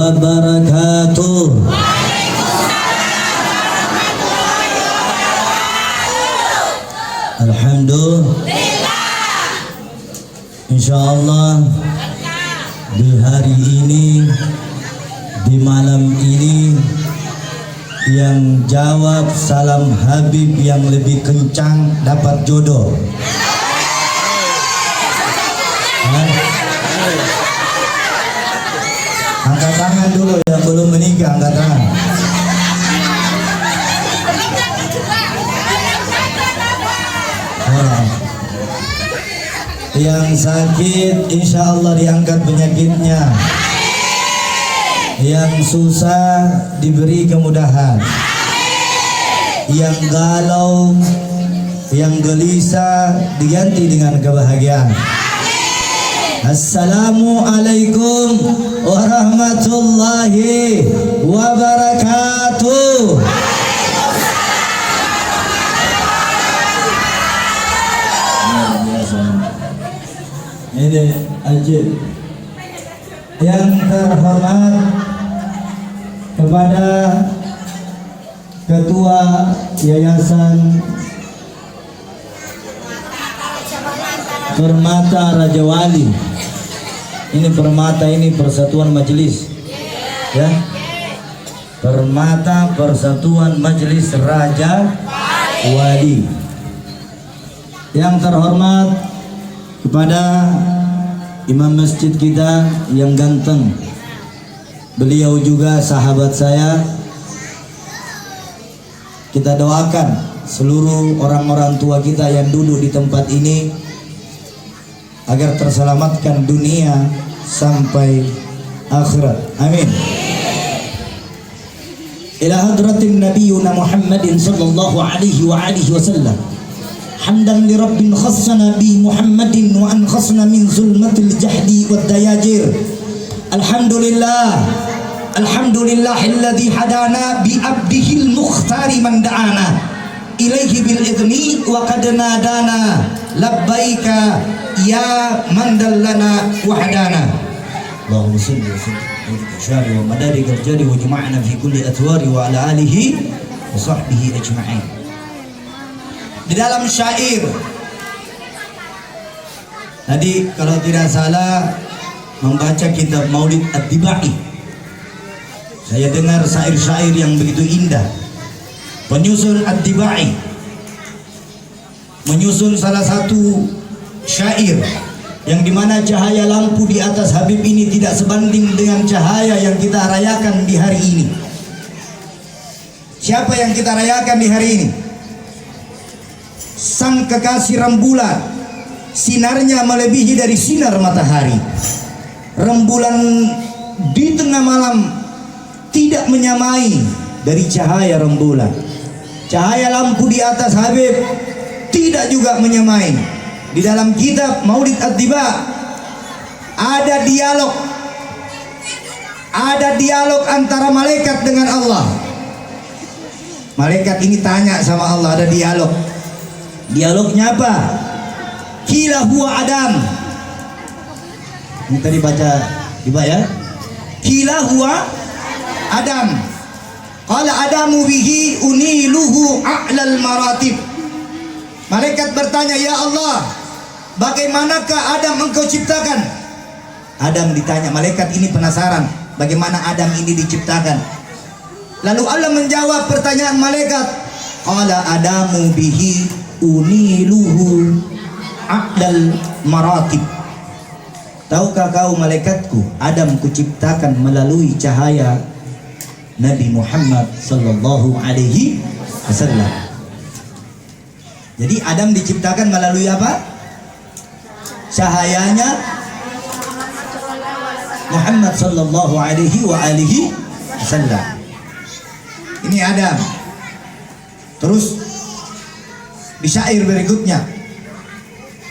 wabarakatuh. Alhamdulillah. Insyaallah di hari ini, di malam ini, yang jawab salam Habib yang lebih kencang dapat jodoh. Angkat tangan dulu yang belum menikah, angkat tangan. Yang sakit insya Allah diangkat penyakitnya. Yang susah diberi kemudahan. Yang galau, yang gelisah diganti dengan kebahagiaan. Assalamualaikum warahmatullahi wabarakatuh. Ini ajib. Yang terhormat kepada Ketua Yayasan Permata Raja Wali. Ini Permata, ini Persatuan Majelis, ya. Permata Persatuan Majelis Raja Wali. Yang terhormat kepada imam masjid kita yang ganteng, beliau juga sahabat saya. Kita doakan seluruh orang-orang tua kita yang duduk di tempat ini agar terselamatkan dunia sampai akhirat. Amin. Ila hadratin nabiyuna Muhammadin sallallahu alaihi wa alihi wasallam. Hamdan li rabbin khassana bi Muhammadin wa an khasna min zulmatil jahdi wad dayajir. Alhamdulillah. Alhamdulillahilladzi hadana bi abdihil mukhtari man da'ana ilaihi bil idni wa qad nadana labbaika ya man dallana wa hadana. Allahumma salli wa sallim wa madadi garjari wa jama'na fi kulli atwari wa ala alihi wa sahbihi ajma'in. Di dalam syair tadi kalau tidak salah membaca kitab Maulid At-Tibai, saya dengar syair-syair yang begitu indah. Penyusun At-Tibai menyusun salah satu syair yang dimana cahaya lampu di atas Habib ini tidak sebanding dengan cahaya yang kita rayakan di hari ini. Siapa yang kita rayakan di hari ini? Sang kekasih rembulan, sinarnya melebihi dari sinar matahari. Rembulan di tengah malam tidak menyamai dari cahaya rembulan. Cahaya lampu di atas Habib tidak juga menyamai. Di dalam kitab Maulid At-Tiba ada dialog antara malaikat dengan Allah. Malaikat ini tanya sama Allah, ada dialog. Dialognya apa? Qila huwa Adam. Ini tadi baca coba ya. Qila huwa Adam. Qala Adamu bihi uniluhu a'lal maratib. Malaikat bertanya, ya Allah, bagaimanakah Adam engkau ciptakan? Adam ditanya, malaikat ini penasaran bagaimana Adam ini diciptakan. Lalu Allah menjawab pertanyaan malaikat. Qala Adamu bihi uniluhu a'lal maratib. Tahukah kau malaikatku, Adam kuciptakan melalui cahaya Nabi Muhammad sallallahu alaihi wasallam. Jadi Adam diciptakan melalui apa? Cahayanya Muhammad sallallahu alaihi wa alihi wasallam. Ini Adam. Terus di syair berikutnya,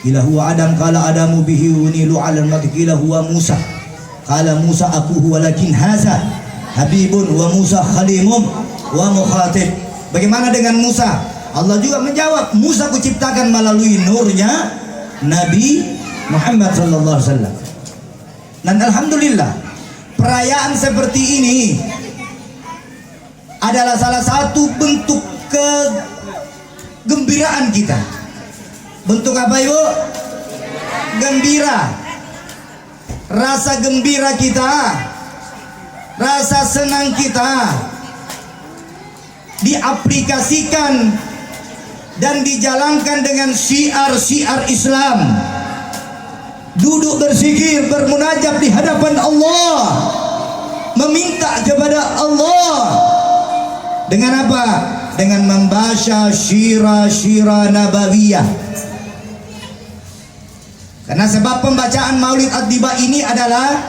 qila huwa Adam qala Adamu bihi unilu 'ala al-mati qila huwa Musa qala Musa akuhu walakin haza habibun wa Musa khalimun wa mukhatib. Bagaimana dengan Musa? Allah juga menjawab, Musa kuciptakan melalui nurnya Nabi Muhammad sallallahu alaihi wasallam. Dan alhamdulillah perayaan seperti ini adalah salah satu bentuk kegembiraan kita. Bentuk apa Ibu? Gembira. Rasa gembira kita, rasa senang kita diaplikasikan dan dijalankan dengan syiar-syiar Islam. Duduk berzikir, bermunajat di hadapan Allah, meminta kepada Allah. Dengan apa? Dengan membaca syira-syira nabawiyah. Karena sebab pembacaan Maulid At-Tiba ini adalah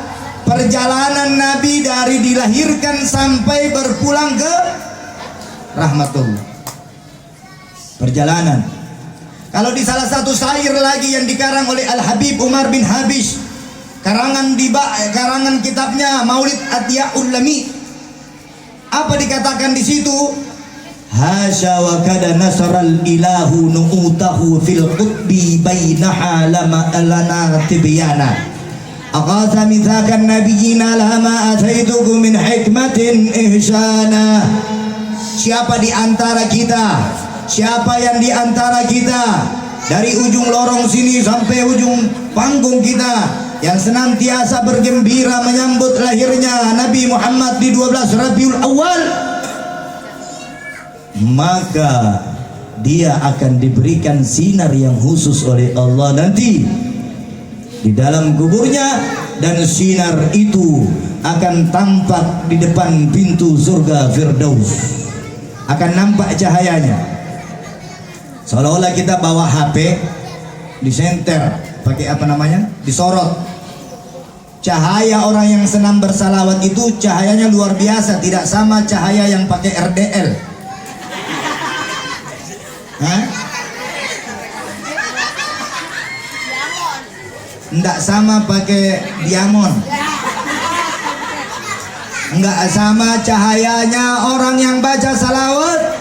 perjalanan Nabi dari dilahirkan sampai berpulang ke rahmatullah. Perjalanan. Kalau di salah satu syair lagi yang dikarang oleh Al-Habib Umar bin Habish, karangan kitabnya Maulid At-Tiyaul Lami, apa dikatakan di situ? Hasya wa kada nasaral ilahu nu'utahu fil qutbi bainaha lama alana tibyana aqasa mithakan nabiyina lama ataitukum min hikmatin ihsana. Siapa di antara kita, siapa yang di antara kita dari ujung lorong sini sampai ujung panggung kita yang senantiasa bergembira menyambut lahirnya Nabi Muhammad di 12 Rabiul Awal, maka dia akan diberikan sinar yang khusus oleh Allah nanti di dalam kuburnya, dan sinar itu akan tampak di depan pintu surga Firdaus. Akan nampak cahayanya. Seolah-olah kita bawa HP, disenter, pakai apa namanya? Disorot. Cahaya orang yang senang bersalawat itu cahayanya luar biasa, tidak sama cahaya yang pakai RDL. Hah? Enggak sama pakai diamond. Enggak sama cahayanya orang yang baca salawat,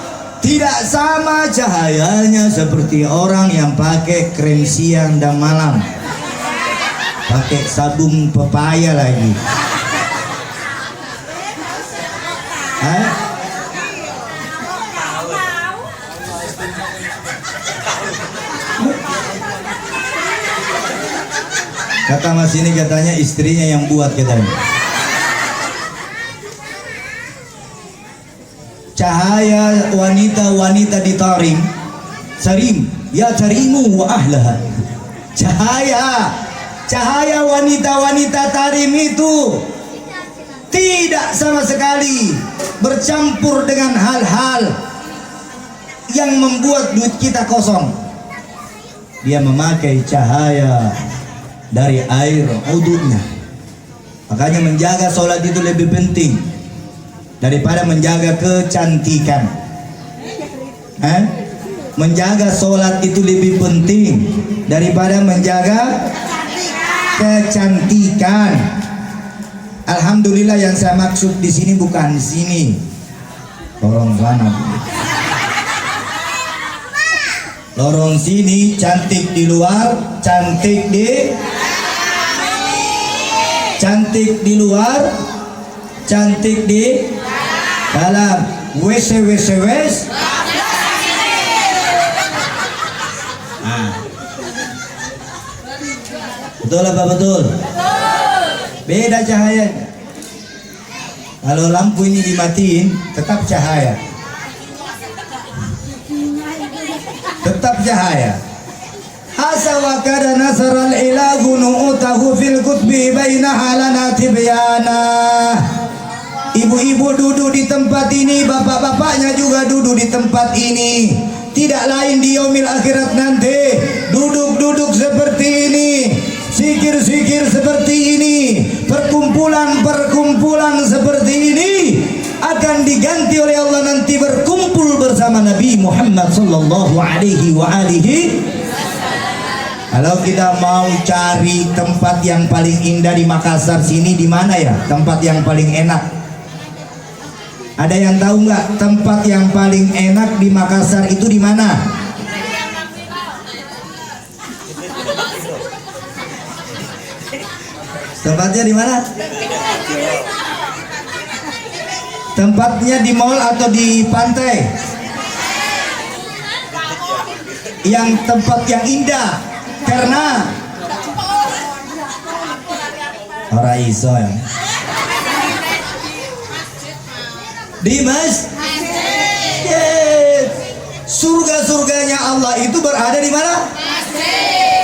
tidak sama cahayanya seperti orang yang pakai krim siang dan malam, pakai sabun pepaya lagi. Hah? Kata Mas ini katanya istrinya yang buat katanya. Cahaya wanita-wanita di tarim, sarim, ya tarimu wa ahlaha. Cahaya wanita-wanita tarim itu tidak sama sekali bercampur dengan hal-hal yang membuat duit kita kosong. Dia memakai cahaya dari air wudunya. Makanya menjaga sholat itu lebih penting daripada menjaga kecantikan. Menjaga sholat itu lebih penting daripada menjaga kecantikan. Alhamdulillah, yang saya maksud di sini bukan sini, lorong sana. Lorong sini cantik di luar, cantik di luar, cantik di dalam. WC. Betul apa betul? Beda cahayanya. Kalau lampu ini dimatiin, tetap cahaya. Tetap cahaya. Hasa wa kada nasaral ilahu nu'utahu fil qutbi bainaha lana tibyana. Ibu-ibu duduk di tempat ini, bapak-bapaknya juga duduk di tempat ini. Tidak lain di yaumil akhirat nanti, duduk-duduk seperti ini, zikir-zikir seperti ini, perkumpulan-perkumpulan seperti ini akan diganti oleh Allah nanti berkumpul bersama Nabi Muhammad sallallahu alaihi wa alihi. Kalau kita mau cari tempat yang paling indah di Makassar sini, di mana ya tempat yang paling enak? Ada yang tahu nggak tempat yang paling enak di Makassar itu di mana? Tempatnya di mana? Tempatnya di mall atau di pantai? Yang tempat yang indah karena orang iso ya. Di masjid. Surga-surganya Allah itu berada di mana?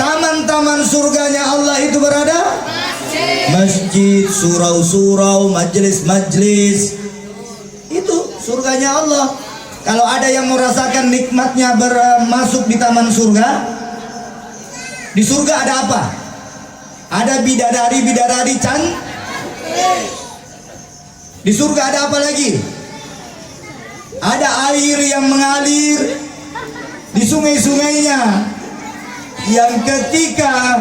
Taman-taman surganya Allah itu berada? Masjid, surau-surau, majelis-majelis. Itu surganya Allah. Kalau ada yang merasakan nikmatnya masuk di taman surga, di surga ada apa? Ada bidadari-bidadari cantik. Di surga ada apa lagi? Ada air yang mengalir di sungai-sungainya, yang ketika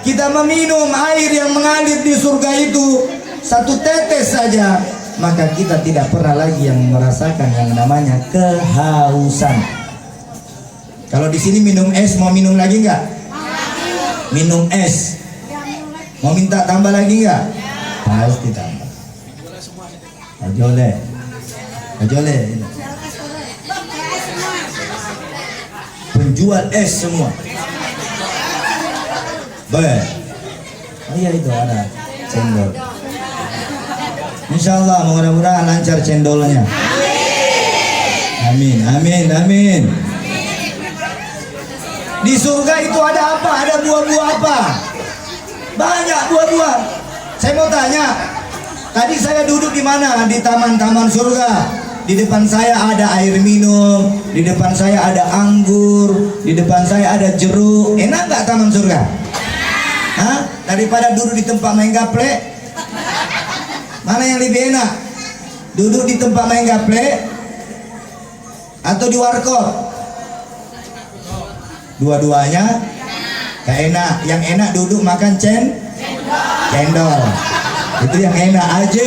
kita meminum air yang mengalir di surga itu satu tetes saja, maka kita tidak pernah lagi yang merasakan yang namanya kehausan. Kalau di sini minum es, mau minum lagi nggak? Minum es. Mau minta tambah lagi nggak? Pasti tambah. Ajole. Penjual es semua. Baik. Oh iya itu ada cendol. Insya Allah mudah-mudahan lancar cendolnya. Amin, amin, amin. Di surga itu ada apa? Ada buah-buah apa? Banyak buah-buah. Saya mau tanya. Tadi saya duduk di mana? Di taman-taman surga. Di depan saya ada air minum, di depan saya ada anggur, di depan saya ada jeruk. Enak nggak taman surga? Hah? Daripada duduk di tempat main gaple, mana yang lebih enak? Duduk di tempat main gaple atau di warkop? Dua-duanya gak enak. Yang enak duduk makan cendol. Itu yang enak aja.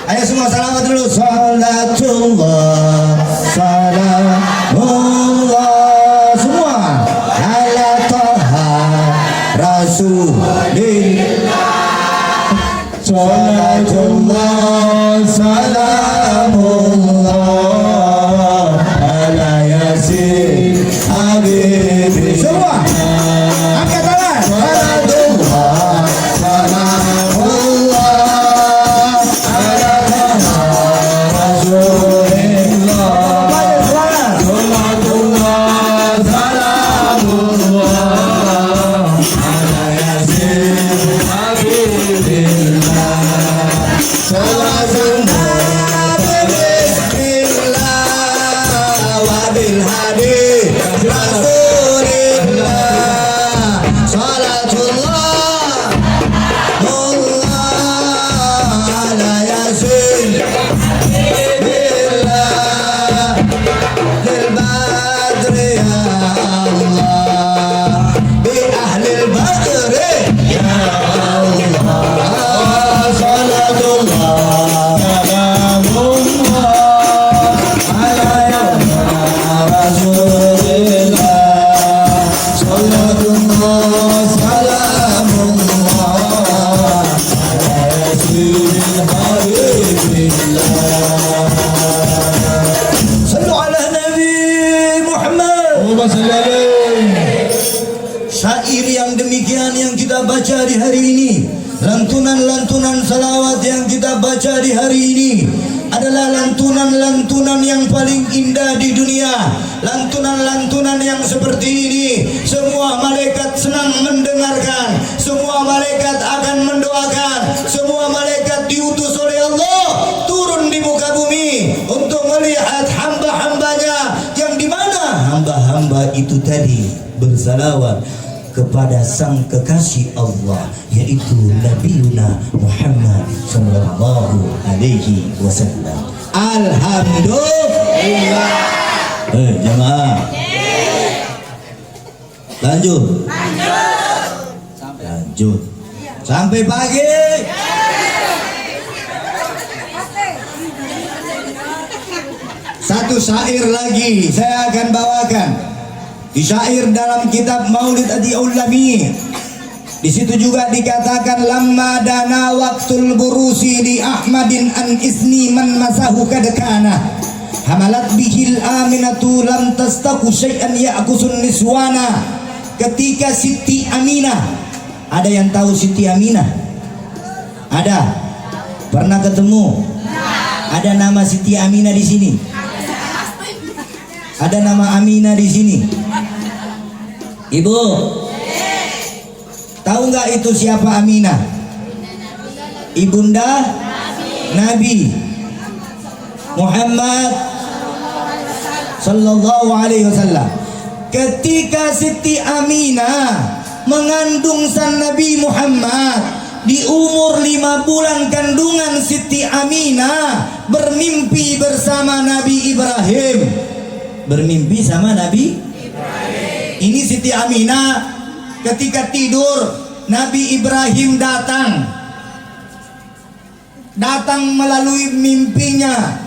Ayo semua salawat dulu. Salatullah, salamullah semua ala Taha Rasulillah. Salatullah, salamullah ala Yasin Habibi. Semua angkat tangan. Salatullah, salamullah ala Taha Rasulillah. Salatullah, salamullah ala Yasin Habibillah. Salatullah bismillah wa bil hadi Rasulillah. Salatullah ala Yasin billah lil badri ya Allah bi ahlil badri ya Allah. Salatullah salamullah ala Rasulillah. Salatullah salamullah ala Yasin Habibillah. Sallu ala Nabi Muhammad. Syair yang demikian yang kita baca di hari ini, lantunan-lantunan salawat yang kita baca di hari ini adalah lantunan-lantunan yang paling indah di dunia. Lantunan-lantunan yang seperti ini semua malaikat senang mendengarkan, semua malaikat akan mendoakan, semua malaikat diutus oleh Allah turun di muka bumi untuk melihat hamba-hambanya yang dimana hamba-hamba itu tadi bersalawat kepada sang kekasih Allah, yaitu Nabiuna Muhammad sallallahu alaihi wasallam. Alhamdulillah. Jemaah. Lanjut. Sampai pagi. Satu syair lagi saya akan bawakan. Di syair dalam kitab Maulid Adi Ulami Di situ juga dikatakan lamma dana waktul burusi li Ahmadin an isni man masahu kadekana hamalat bihil aminatu lam tastaku syai'an ya'kusun niswana. Ketika Siti Aminah, ada yang tahu Siti Aminah? Ada? Pernah ketemu? Ada nama Siti Aminah di sini? Ada nama Aminah di sini? Ibu, tahu nggak itu siapa Aminah? Ibunda Nabi Muhammad Sallallahu Alaihi Wasallam. Ketika Siti Aminah mengandung sang Nabi Muhammad, di umur 5 bulan kandungan Siti Aminah bermimpi bersama Nabi Ibrahim. Bermimpi sama Nabi Ibrahim. Ini Siti Aminah ketika tidur, Nabi Ibrahim datang melalui mimpinya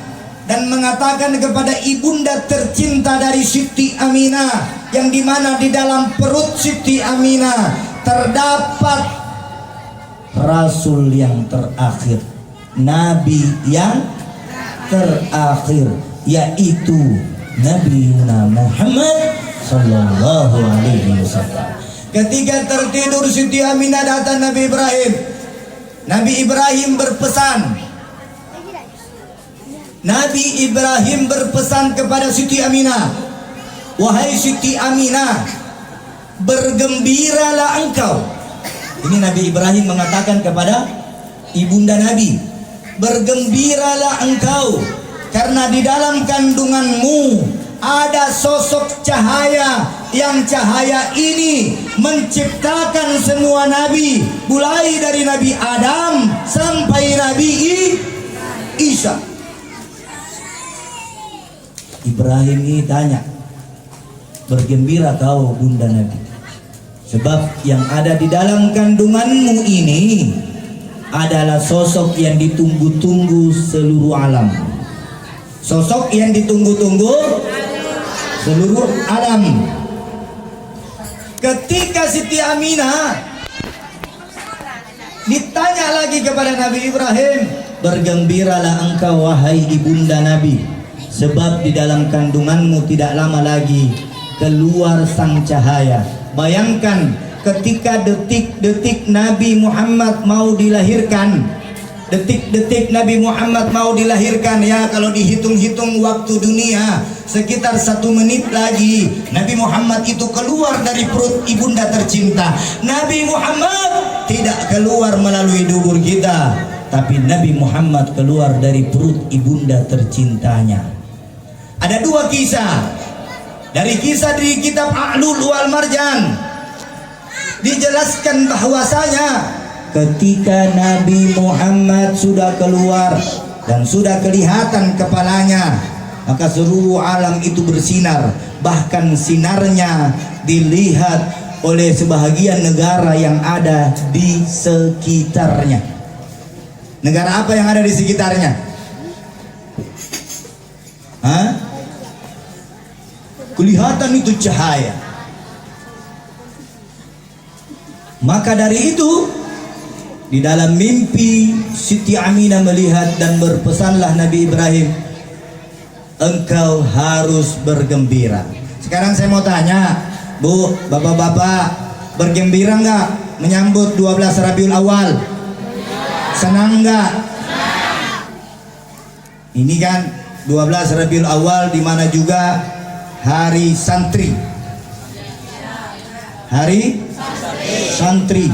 dan mengatakan kepada ibunda tercinta dari Siti Aminah, yang dimana di dalam perut Siti Aminah terdapat Rasul yang terakhir, Nabi yang terakhir, yaitu Nabi Muhammad Sallallahu Alaihi Wasallam. Ketika tertidur Siti Aminah datang Nabi Ibrahim. Nabi Ibrahim berpesan. Nabi Ibrahim berpesan kepada Siti Aminah, wahai Siti Aminah, bergembiralah engkau. Ini Nabi Ibrahim mengatakan kepada ibunda Nabi, bergembiralah engkau karena di dalam kandunganmu ada sosok cahaya, yang cahaya ini menciptakan semua nabi, mulai dari Nabi Adam sampai Nabi Isa. Ibrahim ini tanya, bergembira kau bunda Nabi, sebab yang ada di dalam kandunganmu ini adalah sosok yang ditunggu-tunggu seluruh alam. Sosok yang ditunggu-tunggu seluruh alam. Ketika Siti Aminah ditanya lagi kepada Nabi Ibrahim, bergembiralah engkau wahai ibunda Nabi, sebab di dalam kandunganmu tidak lama lagi keluar sang cahaya. Bayangkan ketika detik-detik Nabi Muhammad mau dilahirkan, detik-detik Nabi Muhammad mau dilahirkan, ya kalau dihitung-hitung waktu dunia sekitar 1 menit lagi Nabi Muhammad itu keluar dari perut ibunda tercinta. Nabi Muhammad tidak keluar melalui dubur kita, tapi Nabi Muhammad keluar dari perut ibunda tercintanya. Ada 2 kisah. Dari kisah di kitab A'lul wal Marjan dijelaskan bahwasanya ketika Nabi Muhammad sudah keluar dan sudah kelihatan kepalanya, maka seluruh alam itu bersinar. Bahkan sinarnya dilihat oleh sebahagian negara yang ada di sekitarnya. Negara apa yang ada di sekitarnya? Hah? Kelihatan itu cahaya. Maka dari itu, di dalam mimpi Siti Aminah melihat dan berpesanlah Nabi Ibrahim, engkau harus bergembira. Sekarang saya mau tanya, Bu, bapak-bapak, bergembira nggak menyambut 12 Rabiul Awal? Senang nggak? Ini kan 12 Rabiul Awal, di mana juga hari santri. Hari santri.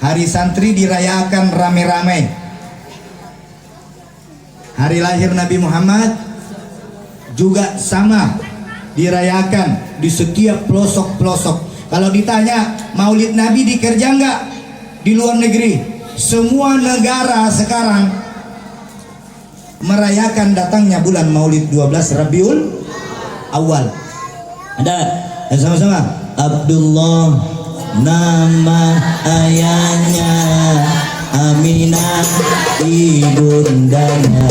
Hari santri dirayakan rame-rame. Hari lahir Nabi Muhammad juga sama, dirayakan di setiap pelosok-pelosok. Kalau ditanya Maulid Nabi dikerja nggak di luar negeri? Semua negara sekarang merayakan datangnya bulan Maulid 12 Rabiul Awal. Ada sama-sama. Abdullah nama ayahnya, Aminah ibundanya,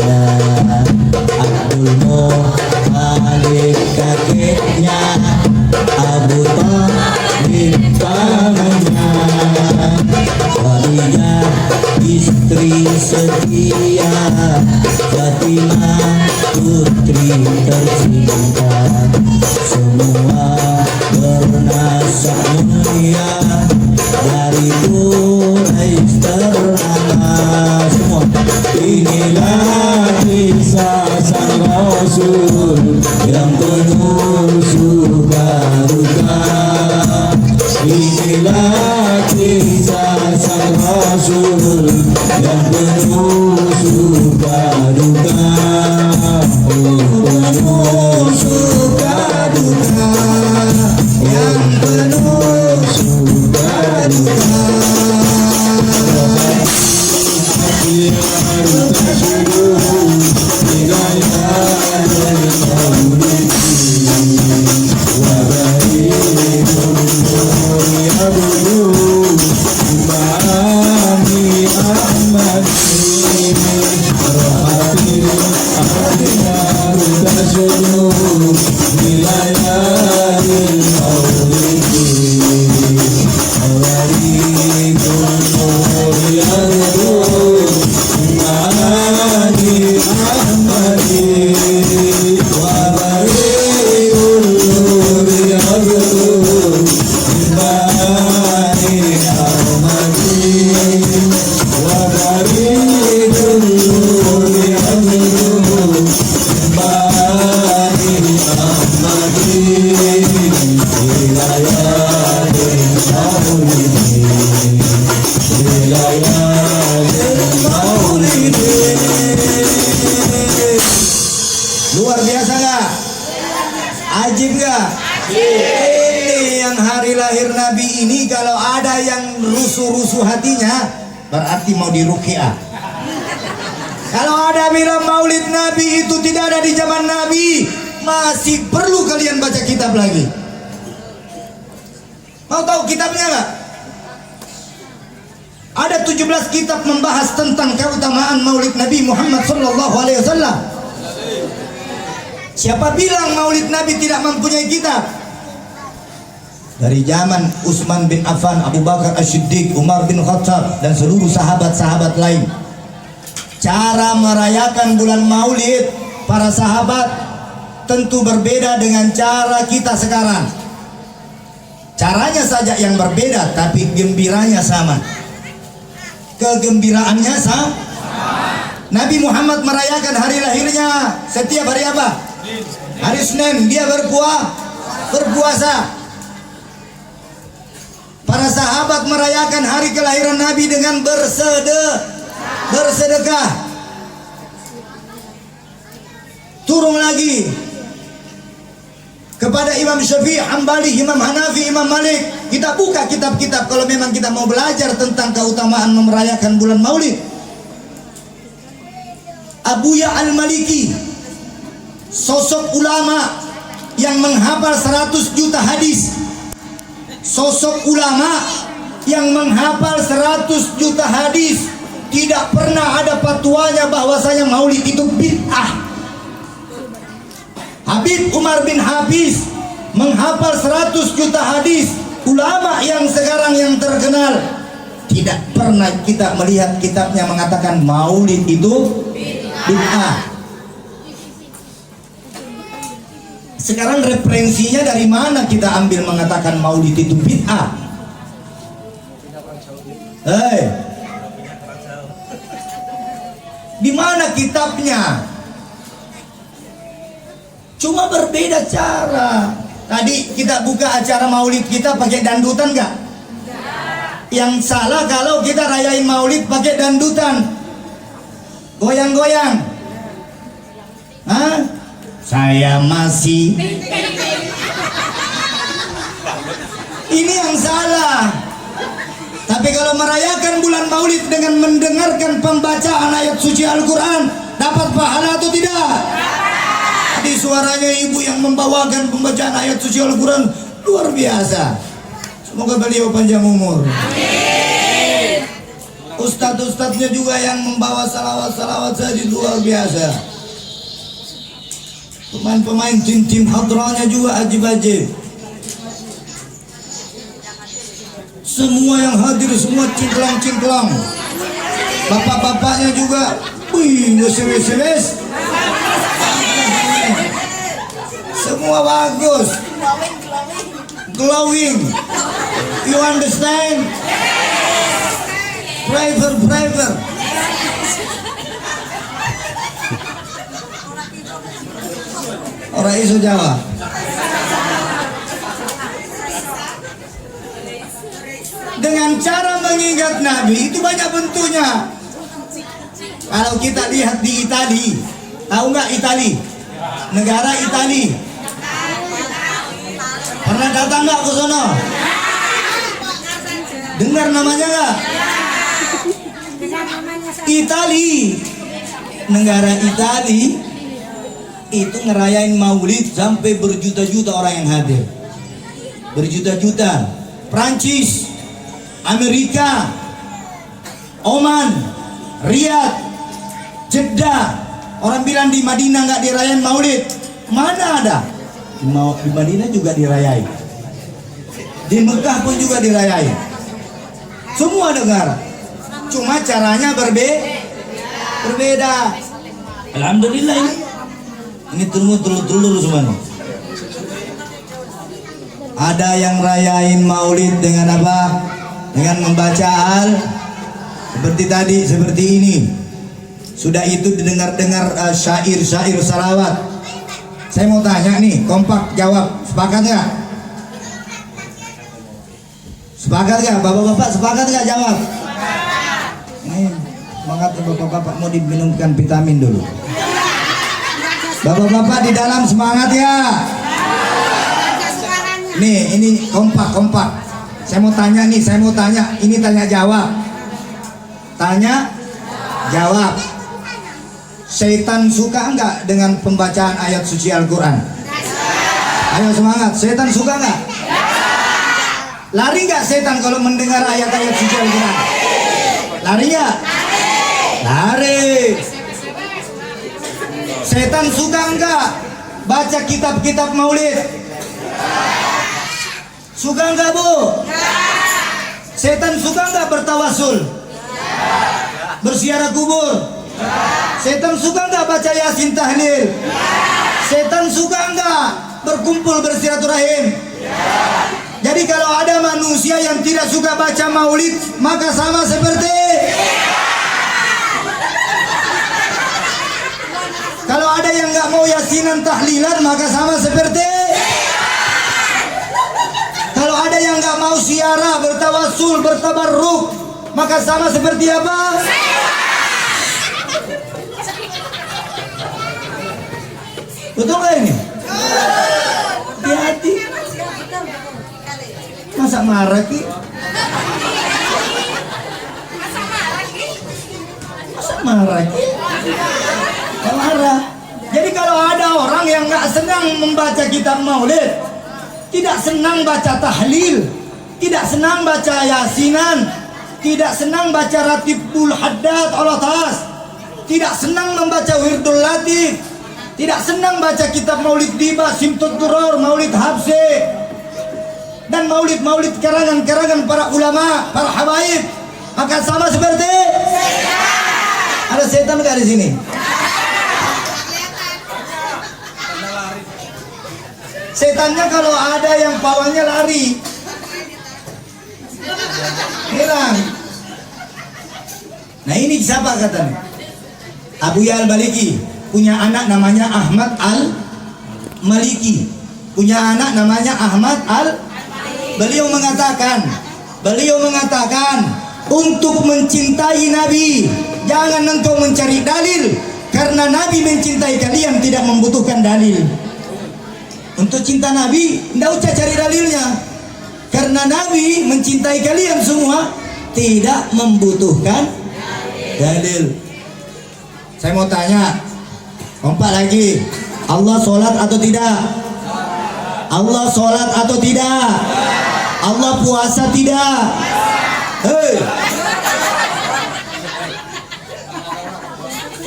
Abdul Muthalib kakeknya, Abu Thalib rintangannya. Khadijah istri setia, Fatimah putri tercinta, semua bernasab mulia, dari Quraisy ternama. Semua inilah kisah sang Rasul yang penuh suka duka. Inilah kisah sang Rasul yang penuh suka duka. Penuh suka duka, yang penuh suka duka. Luar biasa gak? Ajib gak? Ini yang hari lahir Nabi ini, kalau ada yang rusuh-rusuh hatinya, berarti mau diruqyah. Kalau ada bilang maulid Nabi itu tidak ada di zaman Nabi, masih perlu kalian baca kitab lagi. Mau tahu kitabnya gak? Ada 17 kitab membahas tentang keutamaan maulid Nabi Muhammad SAW. Siapa bilang maulid Nabi tidak mempunyai kitab? Dari zaman Utsman bin Affan, Abu Bakar As-Siddiq, Umar bin Khattab, dan seluruh sahabat-sahabat lain, cara merayakan bulan maulid para sahabat tentu berbeda dengan cara kita sekarang. Caranya saja yang berbeda, tapi gembiranya sama. Kegembiraannya sama. Nabi Muhammad merayakan hari lahirnya setiap hari apa? Hari Senin dia berpuasa. Para sahabat merayakan hari kelahiran Nabi dengan bersedekah. Turun lagi kepada Imam Syafi'i, Hambali, Imam Hanafi, Imam Malik. Kita buka kitab-kitab kalau memang kita mau belajar tentang keutamaan merayakan bulan Maulid. Abuya Al-Maliki, sosok ulama yang menghafal 100 juta hadis. Sosok ulama yang menghafal 100 juta hadis, tidak pernah ada fatwanya bahwasanya maulid itu bid'ah. Habib Umar bin Hafiz menghafal 100 juta hadis, ulama yang sekarang yang terkenal. Tidak pernah kita melihat kitabnya mengatakan maulid itu bid'ah. Sekarang referensinya dari mana kita ambil mengatakan maulid itu bid'ah? Di mana kitabnya? Cuma berbeda cara. Tadi kita buka acara maulid kita pakai dandutan nggak? Yang salah kalau kita rayain maulid pakai dandutan, goyang-goyang. Hah? Saya masih. Ini yang salah. Tapi kalau merayakan bulan maulid dengan mendengarkan pembacaan ayat suci Al-Quran, dapat pahala atau tidak? Di suaranya ibu yang membawakan pembacaan ayat suci Al-Quran luar biasa. Semoga beliau panjang umur. Amin. Ustadz-ustadznya juga yang membawa salawat-salawat saja luar biasa. Pemain-pemain tim hadranya juga ajib-ajib. Semua yang hadir semua cinklang-cinklang. Bapak-bapaknya juga, wih, wes. Semua bagus. Glowing. You understand? Braver. Orang isu Jawa. Dengan cara mengingat Nabi itu banyak bentuknya. Kalau kita lihat di Itali, tahu nggak Itali? Negara Itali. Pernah datang nggak ke sono? Dengar namanya nggak? Itali. Negara Itali itu ngerayain Maulid sampai berjuta-juta orang yang hadir. Berjuta-juta. Prancis, Amerika, Oman, Riyadh, Jeddah. Orang bilang di Madinah nggak dirayain Maulid. Mana ada? Di Madinah juga dirayain. Di Mekah pun juga dirayain. Semua negara. Cuma caranya berbeda. Alhamdulillah ini telur semuanya. Ada yang rayain Maulid dengan apa? Dengan membaca seperti ini. Sudah itu didengar-dengar syair-syair salawat. Saya mau tanya nih, kompak jawab, sepakat nggak? Sepakat nggak? Bapak-bapak sepakat nggak jawab? Ini semangat bapak-bapak, mau diminumkan vitamin dulu. Bapak-bapak di dalam semangat ya. Nih, ini kompak. Saya mau tanya. Ini tanya jawab. Tanya jawab. Setan suka enggak dengan pembacaan ayat suci Al-Quran? Ayo semangat. Setan suka enggak? Lari enggak setan kalau mendengar ayat-ayat suci Al-Quran? Lari enggak? Lari. Setan suka enggak baca kitab-kitab Maulid? Suka enggak, Bu? Setan suka enggak bertawasul? Berziarah kubur? Setan suka enggak baca Yasin tahlil? Setan suka enggak berkumpul bersilaturahim? Jadi kalau ada manusia yang tidak suka baca Maulid, maka sama seperti kalau ada yang nggak mau yasinan tahlilan, maka sama seperti kalau ada yang nggak mau ziarah, bertawasul, bertabarruk, maka sama seperti apa? Betul nggak ini? Hati-hati. Masa marah ki? Masa marah ki? Marah. Jadi kalau ada orang yang nggak senang membaca kitab Maulid, tidak senang baca tahlil, tidak senang baca yasinan, tidak senang baca ratibul haddad al-atas, tidak senang membaca wirdul latif, tidak senang baca kitab Maulid Diba, Simtud Duror, Maulid Habse, dan maulid-maulid karangan-karangan para ulama, para habaib, maka sama seperti ada setan nggak di sini? Setannya kalau ada yang pawangnya lari, hilang. Nah ini siapa katanya? Abu Ya Al-Maliki punya anak namanya Ahmad Al-Maliki, punya anak namanya Ahmad Beliau mengatakan untuk mencintai Nabi jangan engkau mencari dalil, karena Nabi mencintai kalian tidak membutuhkan dalil. Untuk cinta Nabi tidak usah cari dalilnya, karena Nabi mencintai kalian semua tidak membutuhkan dalil. Saya mau tanya, kompak lagi, Allah sholat atau tidak? Allah sholat atau tidak? Allah puasa tidak? Hei,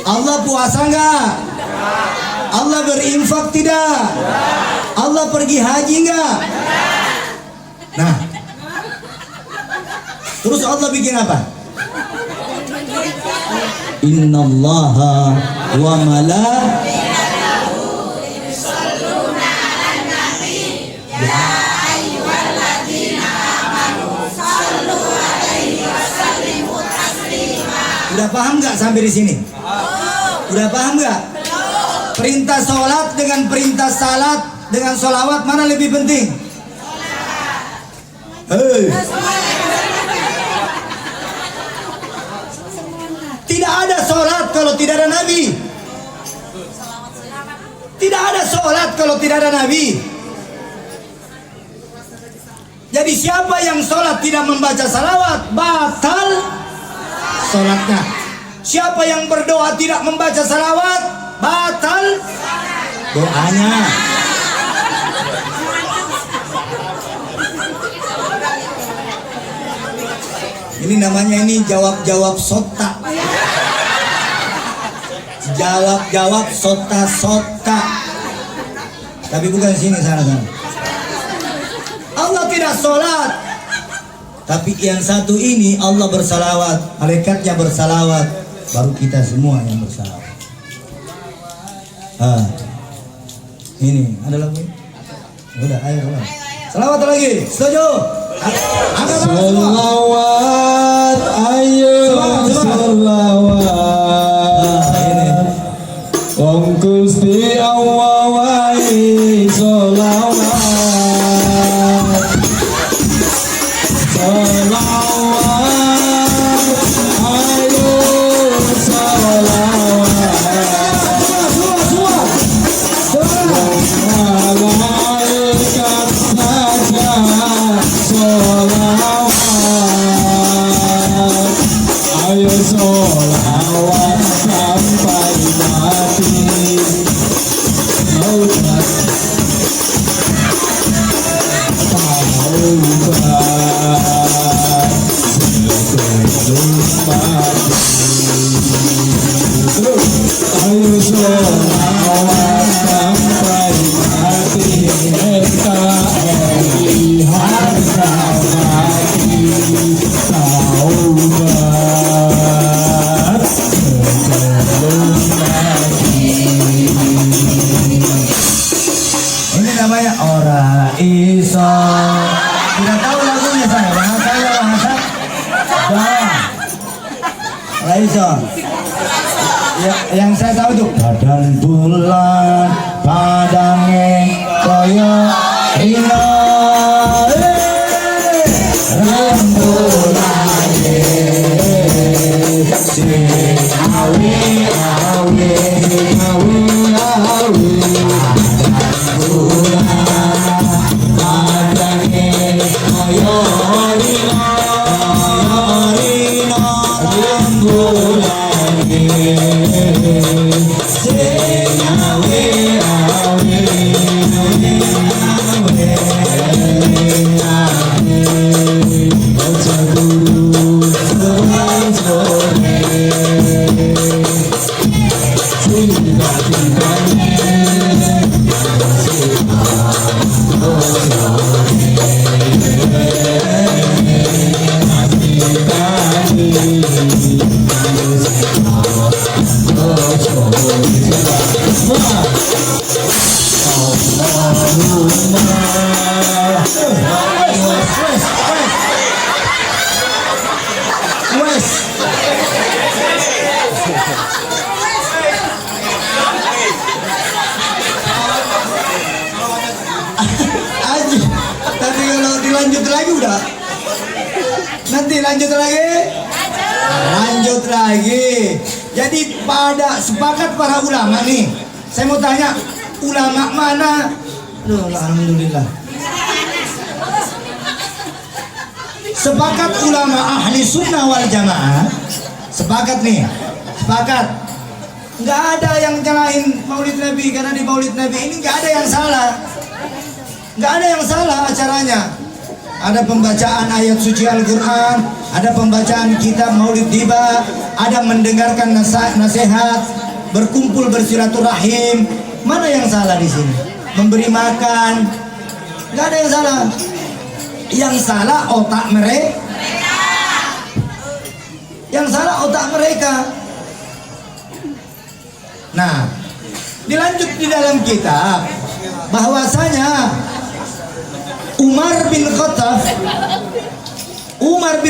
Allah puasa enggak? Allah berinfak tidak? Allah pergi haji enggak? Nah, Terus Allah bikin apa? Innallaha wa malaikatahu yusholluna 'alan nabi ya ayyuhalladzina amanu shollu 'alaihi wa sallimu taslima. Udah paham nggak sampai di sini? Udah paham nggak? Perintah sholat dengan perintah salat dengan sholawat mana lebih penting? Hei. Tidak ada sholat kalau tidak ada Nabi. Tidak ada sholat kalau tidak ada Nabi. Jadi siapa yang sholat tidak membaca salawat, batal sholatnya. Siapa yang berdoa tidak membaca salawat, batal doanya. Ini namanya jawab-jawab sota. Jawab-jawab sota. Tapi bukan sini, sana. Allah tidak sholat. Tapi yang satu ini Allah bersalawat, malaikatnya bersalawat, baru kita semua yang bersalawat. Ini ada lagu. Udah, ayo. Salawat lagi. Setuju? Salawat, ayo salawat. Wong Gusti Allah wae salawat. Salawat, ayo salawat. Malaikat saja sholawat, ayo sholawat sampai mati. Taubat, sebelum mati. Ayo sholawat sampai mati. NKRI harga mati. Taubat sebelum mati. Ini namanya ora iso. Tidak tahu lagunya saya, bahasa Jawa. Ora iso. Ya, yang saya tahu tuh badan bulan padange kaya ina rembulane sing awi lanjut lagi. Jadi pada sepakat para ulama nih. Saya mau tanya, ulama mana? Alhamdulillah. Sepakat ulama ahli sunnah wal jamaah. Sepakat nih. Sepakat. Nggak ada yang nyalahin Maulid Nabi, karena di Maulid Nabi ini nggak ada yang salah. Nggak ada yang salah acaranya. Ada pembacaan ayat suci Al-Quran, ada pembacaan kitab Maulid Tiba, ada mendengarkan nasihat, berkumpul bersilaturahim. Mana yang salah di sini? Memberi makan, nggak ada yang salah. Yang salah otak mereka. Yang salah otak mereka. Nah, dilanjut di dalam kitab bahwasanya Umar bin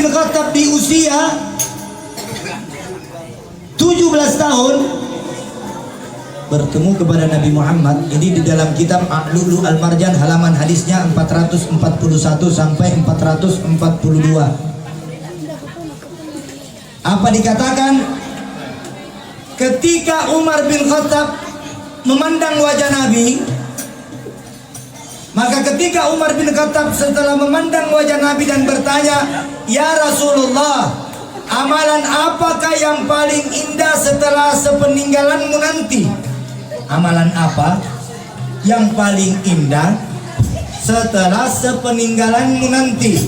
Khattab di usia 17 tahun bertemu kepada Nabi Muhammad. Ini di dalam kitab A'lulu Al-Marjan, halaman hadisnya 441 sampai 442. Apa dikatakan? Ketika Umar bin Khattab memandang wajah Nabi, maka ketika Umar bin Khattab setelah memandang wajah Nabi dan bertanya, "Ya Rasulullah, amalan apakah yang paling indah setelah sepeninggalanmu nanti?" Amalan apa yang paling indah setelah sepeninggalanmu nanti?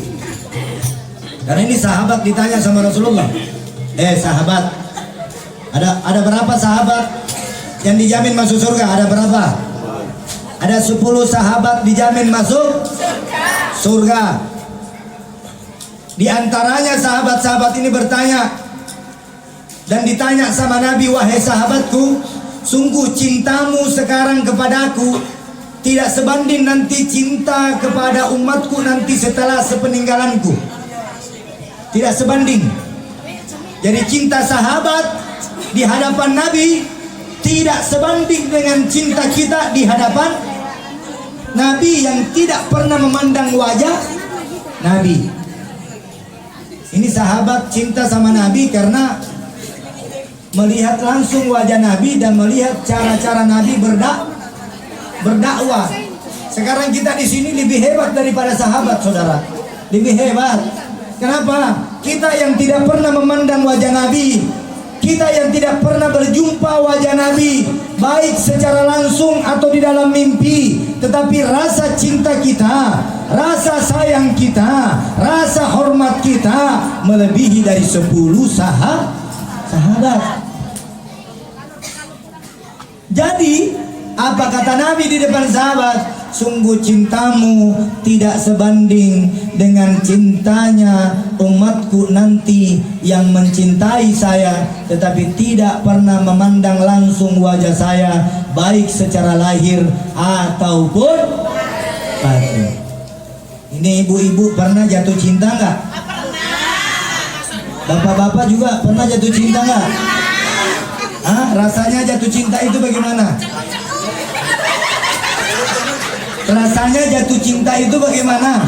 Karena ini sahabat ditanya sama Rasulullah. Sahabat, ada berapa sahabat yang dijamin masuk surga? Ada berapa? Ada 10 sahabat dijamin masuk surga. Di antaranya sahabat-sahabat ini bertanya dan ditanya sama Nabi, "Wahai sahabatku, sungguh cintamu sekarang kepadaku tidak sebanding nanti cinta kepada umatku nanti setelah sepeninggalanku." Tidak sebanding. Jadi cinta sahabat di hadapan Nabi tidak sebanding dengan cinta kita di hadapan Nabi yang tidak pernah memandang wajah Nabi. Ini sahabat cinta sama Nabi karena melihat langsung wajah Nabi dan melihat cara-cara Nabi berdakwah. Sekarang kita di sini lebih hebat daripada sahabat, saudara. Lebih hebat. Kenapa? Kita yang tidak pernah memandang wajah Nabi, kita yang tidak pernah berjumpa wajah Nabi, baik secara langsung atau di dalam mimpi, tetapi rasa cinta kita, rasa sayang kita, rasa hormat kita melebihi dari 10 sahabat. Jadi, apa kata Nabi di depan sahabat? Sungguh cintamu tidak sebanding dengan cintanya umatku nanti yang mencintai saya tetapi tidak pernah memandang langsung wajah saya baik secara lahir ataupun batin. Ini ibu-ibu pernah jatuh cinta nggak? Bapak-bapak juga pernah jatuh cinta nggak? Rasanya jatuh cinta itu bagaimana? Rasanya jatuh cinta itu bagaimana?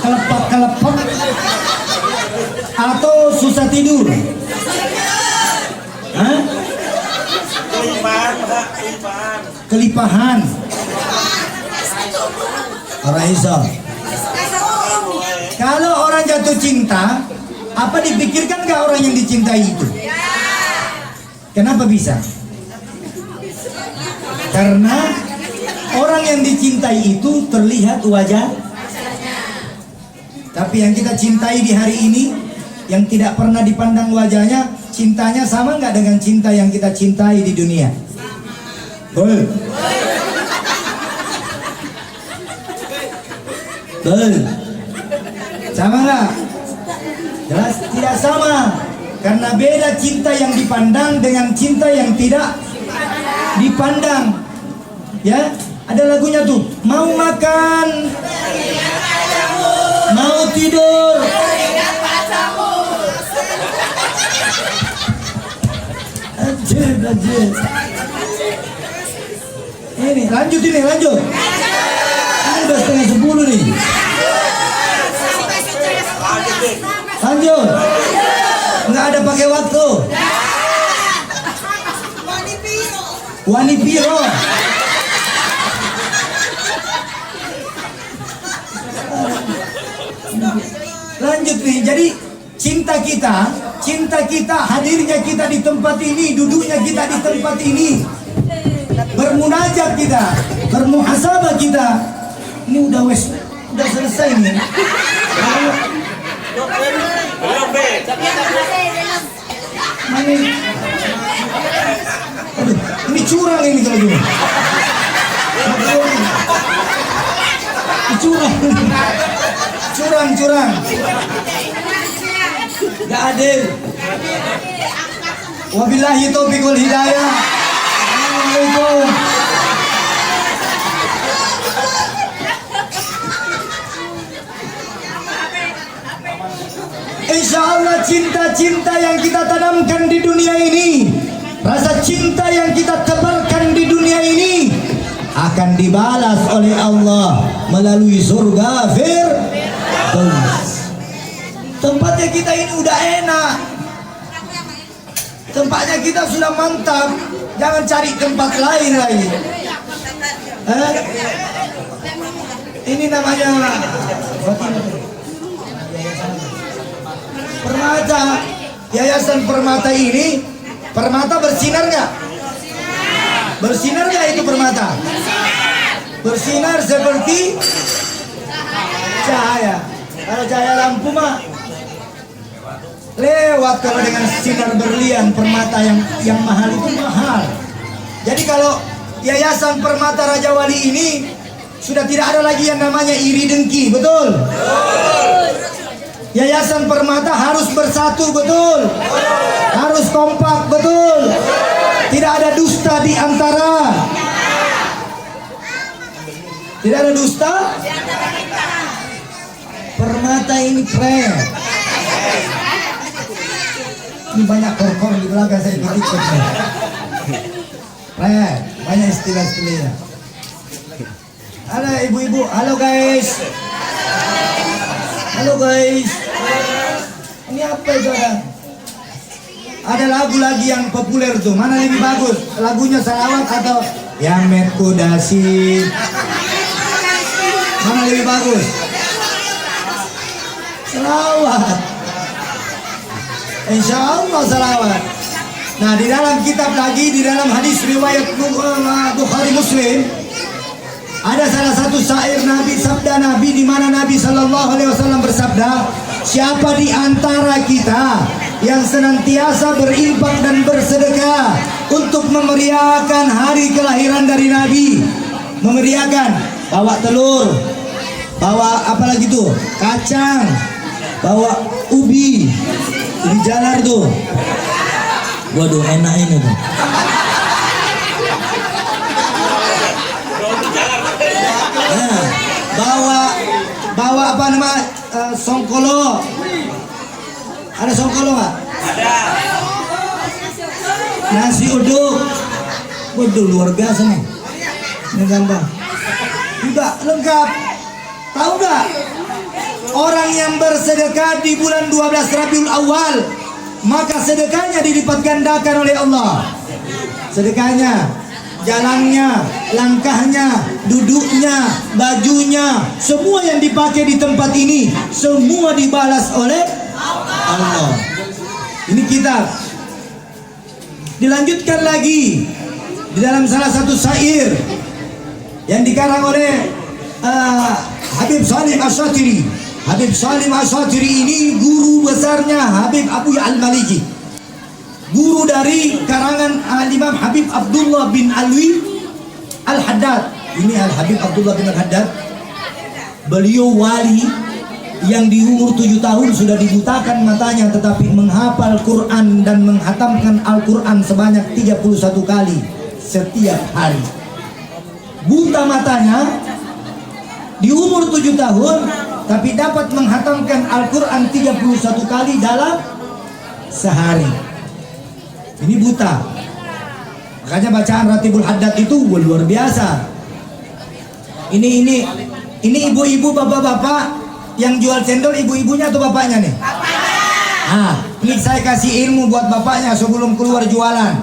Kelepek-kelepek atau susah tidur? Kelipahan. Raisa. Kalau orang jatuh cinta, apa dipikirkan gak orang yang dicintai itu? Kenapa bisa? Karena orang yang dicintai itu terlihat wajah. Tapi yang kita cintai di hari ini, yang tidak pernah dipandang wajahnya, cintanya sama nggak dengan cinta yang kita cintai di dunia? Betul. Sama nggak? Jelas tidak sama. Karena beda cinta yang dipandang dengan cinta yang tidak dipandang. Ya, ada lagunya tuh. Mau makan, mau tidur, Anjir. Ini lanjut. Ini udah setengah 10 nih. Lanjut. Nggak ada pakai waktu. Wani Piro. Lanjut nih. Jadi cinta kita, hadirnya kita di tempat ini, duduknya kita di tempat ini, bermunajat kita, bermuhasabah kita. Ini udah selesai nih. Mana ini? Aduh, ini curang ini kalau gini. Curang. Gak adil. Wabillahi taufiqul hidayah. Assalamualaikum. Insya Allah cinta-cinta yang kita tanamkan di dunia ini, rasa cinta yang kita tebarkan di dunia ini akan dibalas oleh Allah melalui surga Firdaus. Tempatnya kita ini udah enak, tempatnya kita sudah mantap. Jangan cari tempat lain lagi. Ini namanya Permata. Yayasan Permata ini, permata bersinar nggak? Bersinar nggak itu permata? Bersinar seperti cahaya. Kalau cahaya lampu mah lewat. Kalau dengan sinar berlian, permata yang mahal itu mahal. Jadi kalau Yayasan Permata Raja Wali ini sudah tidak ada lagi yang namanya iri dengki, betul? Yayasan Permata harus bersatu, betul? Harus kompak, betul? Tidak ada dusta di antara. Tidak ada dusta. Permata ini keren. Ini banyak korkor di belakang saya ikut-ikut. Keren, banyak istilah-istilahnya. Halo ibu-ibu, halo guys. Halo guys. Ini apa itu ada? Ada lagu lagi yang populer tuh. Mana lebih bagus? Lagunya salawat atau Yamet Kudasi? Mana lebih bagus? Salawat. Insya Allah salawat. Nah, di dalam kitab lagi, di dalam hadis riwayat Bukhari Muslim, ada salah satu syair Nabi, sabda Nabi, di mana Nabi Shallallahu Alaihi Wasallam bersabda, siapa di antara kita yang senantiasa berinfak dan bersedekah untuk memeriahkan hari kelahiran dari Nabi, memeriahkan, bawa telur, bawa apa lagi tuh, kacang, bawa ubi, ubi jalar tuh, waduh enak ini tuh. Nah, bawa apa nama songkolo. Ada songkolo nggak? Ada. Nasi uduk. Waduh luar biasa nih. Ini gambar. Juga lengkap. Tahu nggak? Orang yang bersedekah di bulan 12 Rabiul Awal, maka sedekahnya dilipat gandakan oleh Allah. Sedekahnya, jalannya, langkahnya, duduknya, bajunya, semua yang dipakai di tempat ini, semua dibalas oleh Allah. Ini kitab. Dilanjutkan lagi di dalam salah satu syair yang dikarang oleh Habib Salim Asyatiri. Habib Salim Asyatiri ini guru besarnya Habib Abu Al-Maliki, guru dari karangan Imam Habib Abdullah bin Alwi Al-Haddad. Ini Al-Habib Abdullah bin Al-Haddad. Beliau wali yang di umur 7 tahun sudah dibutakan matanya, tetapi menghafal Quran dan menghatamkan Al-Quran sebanyak 31 kali setiap hari. Buta matanya di umur 7 tahun, tapi dapat menghatamkan Al-Quran 31 kali dalam sehari. Ini buta. Makanya bacaan Ratibul Haddad itu luar biasa. Ini ibu-ibu, bapak-bapak yang jual cendol, ibu-ibunya atau bapaknya nih? Bapaknya. Ini saya kasih ilmu buat bapaknya sebelum keluar jualan.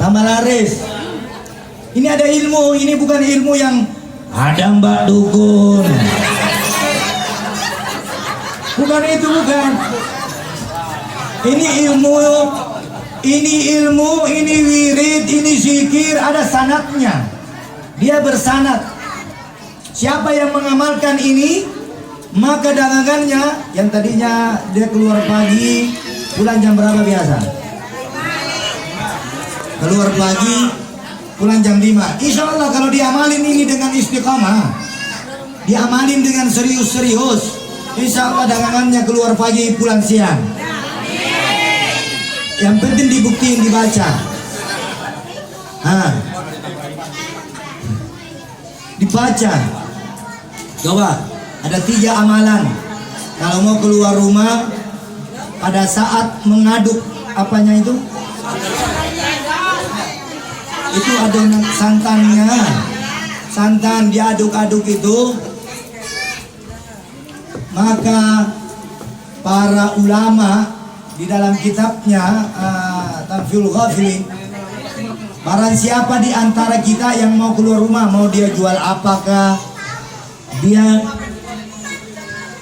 Tambah laris. Ini ada ilmu, ini bukan ilmu yang ada Mbak Dukun. Bukan itu, bukan. Ini ilmu, ini wirid, ini zikir, ada sanadnya. Dia bersanad. Siapa yang mengamalkan ini, maka dagangannya yang tadinya dia keluar pagi, pulang jam berapa biasa? Keluar pagi, pulang jam 5. Insya Allah kalau diamalin ini dengan istiqamah, diamalin dengan serius-serius, Insya Allah dagangannya keluar pagi pulang siang. Yang penting dibuktiin dibaca. Dibaca. Coba ada 3 amalan kalau mau keluar rumah pada saat mengaduk apanya itu ada santannya. Santan diaduk-aduk itu, maka para ulama di dalam kitabnya Tanfil Ghafilin, barang siapa di antara kita yang mau keluar rumah, mau dia jual apakah, dia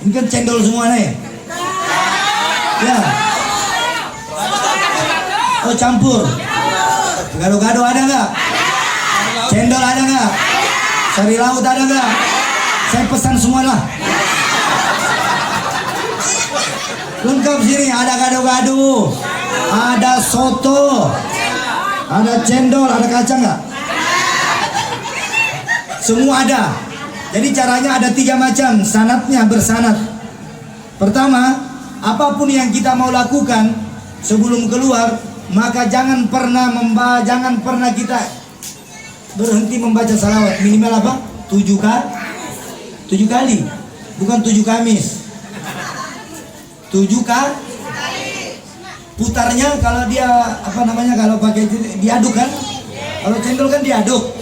ini kan cendol semua nih ya, oh campur, gado-gado ada nggak? Cendol ada nggak? Sari laut ada nggak? Saya pesan semua lah. Lengkap sini, ada gado-gado, ada soto, ada cendol, ada kacang nggak? Semua ada. Jadi caranya ada 3 macam, sanatnya bersanat. Pertama, apapun yang kita mau lakukan sebelum keluar, maka jangan pernah kita berhenti membaca salawat. Minimal apa? 7 kali, bukan 7 Kamis. 7 kali. Putarnya kalau dia kalau pakai diaduk kan? Kalau cendol kan diaduk.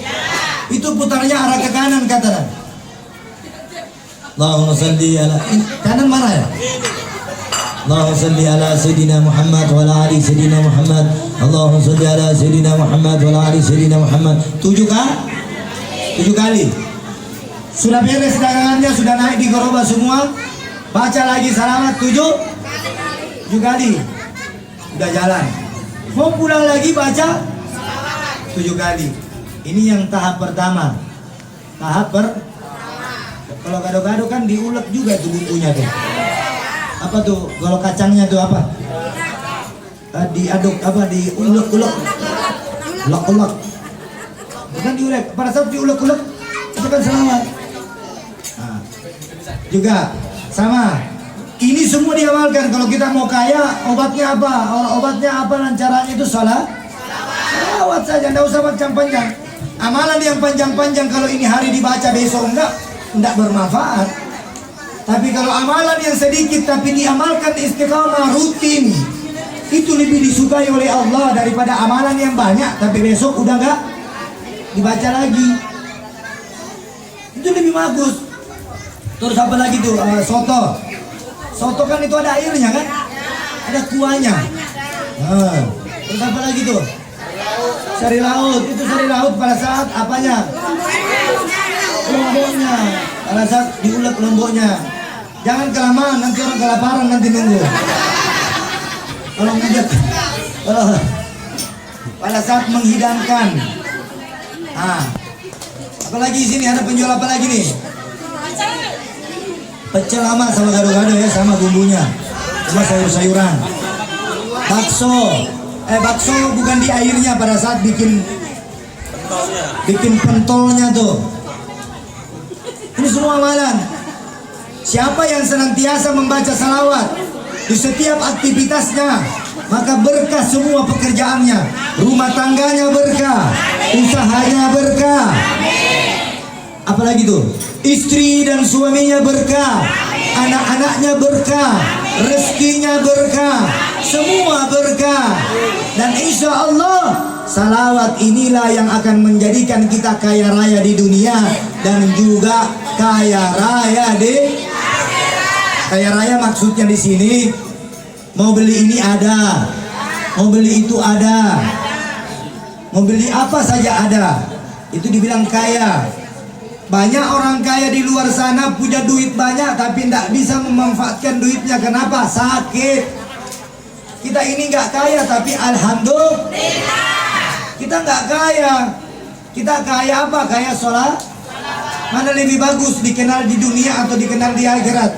Itu putarnya arah ke kanan kata. Allahumma salli ala kanan mana ya? Allahumma salli ala Sayyidina Muhammad wa ala ali Sayyidina Muhammad. Allahumma salli ala Sayyidina Muhammad wa ala ali Sayyidina Muhammad. 7 kali. Sudah beres dagangannya, sudah naik di gerobak semua. Baca lagi salawat 7 kali. Udah jalan. Mau pulang lagi baca 7 kali. Ini yang tahap pertama. Kalau gado-gado kan diulek juga tuh bumbunya tuh. Apa tuh? Kalau kacangnya tuh apa? Diaduk diulek-ulek. Ulek-ulek. Bukan diulek. Pada saat diulek-ulek itu kan selamat. Juga sama. Ini semua diamalkan. Kalau kita mau kaya, obatnya apa? Obatnya apa dan caranya itu salawat saja, enggak usah panjang-panjang. Amalan yang panjang-panjang kalau ini hari dibaca, besok enggak bermanfaat. Tapi kalau amalan yang sedikit tapi diamalkan istiqamah rutin, itu lebih disukai oleh Allah daripada amalan yang banyak tapi besok udah enggak dibaca lagi. Itu lebih bagus. Terus apa lagi tuh? Soto kan itu ada airnya kan? Ada kuahnya. Terus apa lagi tuh? Sari laut. Itu sari laut pada saat apanya? Lomboknya. Pada saat diulek lomboknya. Jangan kelamaan, nanti orang kelaparan nanti nunggu. Kalau ngajak. Pada saat menghidangkan. Apalagi sini ada penjual apa lagi nih? Pecel sama gado-gado ya, sama bumbunya, cuma sayur-sayuran. Bakso bukan di airnya, pada saat bikin pentolnya tuh. Ini semua amalan. Siapa yang senantiasa membaca salawat di setiap aktivitasnya, maka berkah semua pekerjaannya. Rumah tangganya berkah, usahanya berkah. Apalagi tuh? Istri dan suaminya berkah, anak-anaknya berkah, rezekinya berkah, semua berkah. Dan insya Allah salawat inilah yang akan menjadikan kita kaya raya di dunia dan juga kaya raya di akhirat. Kaya raya maksudnya di sini mau beli ini ada, mau beli itu ada, mau beli apa saja ada. Itu dibilang kaya. Banyak orang kaya di luar sana punya duit banyak tapi tidak bisa memanfaatkan duitnya. Kenapa? Sakit. Kita ini nggak kaya tapi alhamdulillah. Kita nggak kaya. Kita kaya apa? Kaya sholat. Mana lebih bagus, dikenal di dunia atau dikenal di akhirat?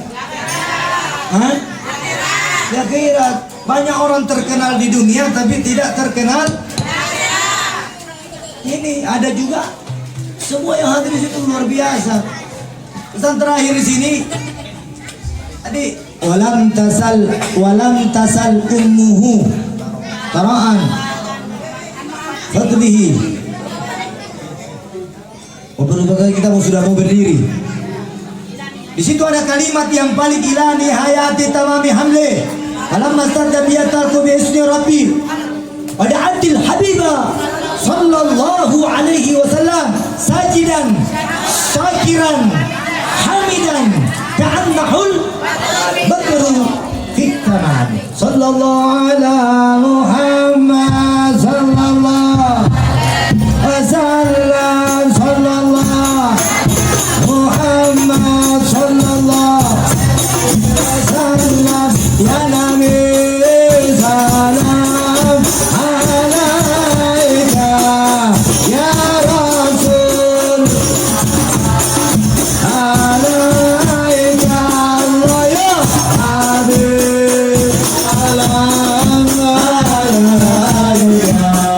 Di akhirat. Banyak orang terkenal di dunia tapi tidak terkenal. Ini ada juga. Semua yang hadir di situ luar biasa. Pesan terakhir di sini, Adik, walam tasal ummuhu taraan fadlihi. Beberapa kali kita sudah mau berdiri. Di situ ada kalimat yang paling ilani hayati tamami hamle. Alam mastarda biyatarku bi ismi rabbi. Pada adil habiba sallallahu alaihi wasallam sajidan syakiran hamidan ka'annahul badru fitanan. Sallallahu ala Muhammad sallallahu wasallam sallallahu Muhammad sallallahu wasallam ya Nabi salam alaika ya Rasul alaika Allah ya Habib salam alaika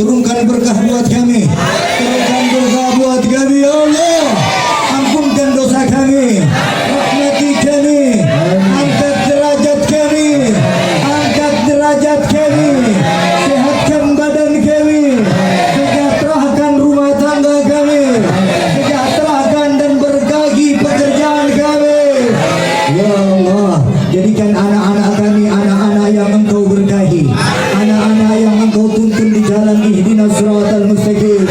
turunkan berkah buat kami, turunkan berkah buat kami ya Allah, ampunkan dosa kami, rahmati kami, angkat derajat kami, angkat derajat kami, sehatkan badan kami, sejahterakan rumah tangga kami, sejahterakan dan berkahi pekerjaan kami ya Allah. Jadikan anak-anak kami anak-anak yang Engkau berkahi, anak-anak yang Engkau tuntun di jalan ihdinas siratal mustaqim,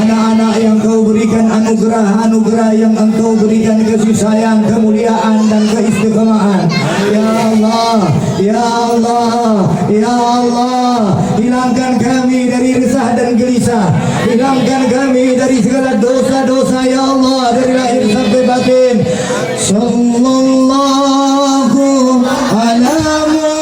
anak-anak yang Kau berikan anugerah-anugerah yang Engkau berikan kasih sayang, kemuliaan dan keistiqomahan ya Allah, ya Allah, ya Allah. Hilangkan kami dari resah dan gelisah, hilangkan kami dari segala dosa-dosa ya Allah, dari lahir sampai batin. Sallallahu ala Muhammad.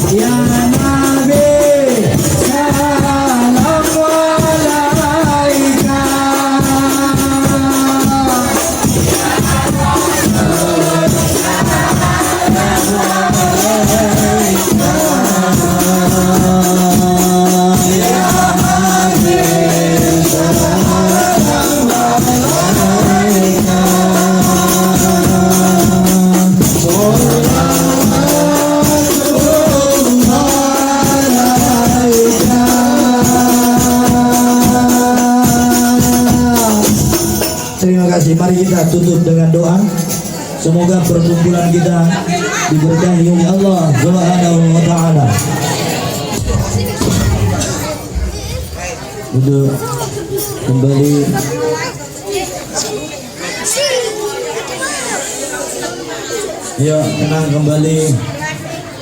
Ya Nabi, salam alaika. Terima kasih. Mari kita tutup dengan doa. Semoga perkumpulan kita diberkahi oleh Allah Subhanahu wa taala. Duduk kembali. Ya, tenang kembali.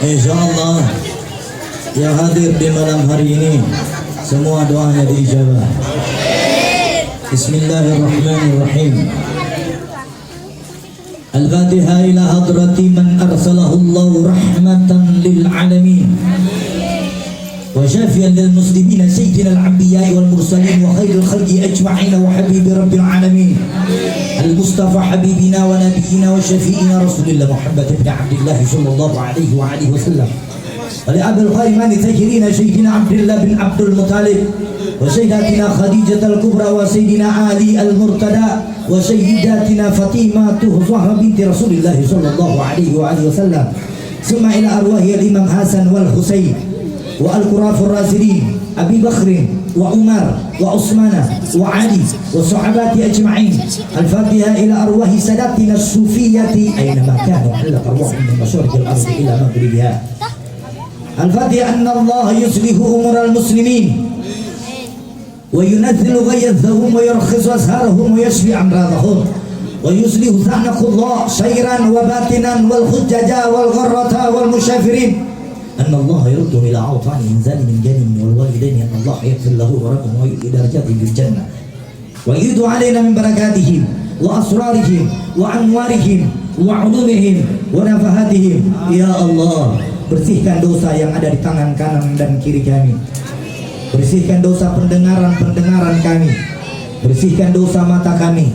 Insyaallah yang hadir di malam hari ini semua doanya diijabah. Bismillahirrahmanirrahim. Al-Fatihah ila hadrati man arsalahu Allah rahmatan lil alamin wa syafiyan lil muslimin sayyidina al-anbiya wal mursalin wa khairul khalqi ajma'in wa habibi rabbil alamin al-mustafa habibina wa nabiyyina wa syafi'ina rasulillah Muhammad ibn Abdullah sallallahu alaihi wa alihi wasallam wa li abil khaiman tajirin sayyidina Abdullah bin Abdul Muttalib وسيداتنا خديجة الكبرى وسيدنا علي المرتدى وسيداتنا فاطمة الزهراء بنت رسول الله صلى الله عليه وآله وسلم ثم إلى أرواح الإمام حسن والحسين والقراف الراشدين أبي بكر وعمر وعثمان وعلي والصحابة أجمعين. الفاتحة إلى أرواح ساداتنا الصوفية أينما كانوا حلت أرواحهم من مشارق الأرض إلى مغربها. الفاتحة أن الله يصلح أمور المسلمين وينزل غيظهم ويرخص أسهارهم ويشفي أمراضهم ويصلح ثأنك الله سيرا وباطنا والخجج والغرة والمشافرين. أن الله يرد إلى أوطان إنزال من جنين والوالدين أن الله يغفر له ورحمه ويؤتي درجاته في الجنة ويرد علينا من بركاتهم وأسرارهم وأنوارهم وعلومهم ونفحاتهم. Ya Allah, bersihkan dosa yang ada di tangan kanan dan kiri kami. Bersihkan dosa pendengaran kami. Bersihkan dosa mata kami,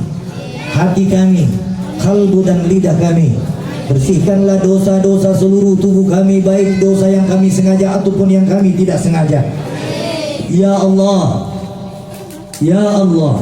hati kami, kalbu dan lidah kami. Bersihkanlah dosa-dosa seluruh tubuh kami, baik dosa yang kami sengaja ataupun yang kami tidak sengaja. Ya Allah, Ya Allah,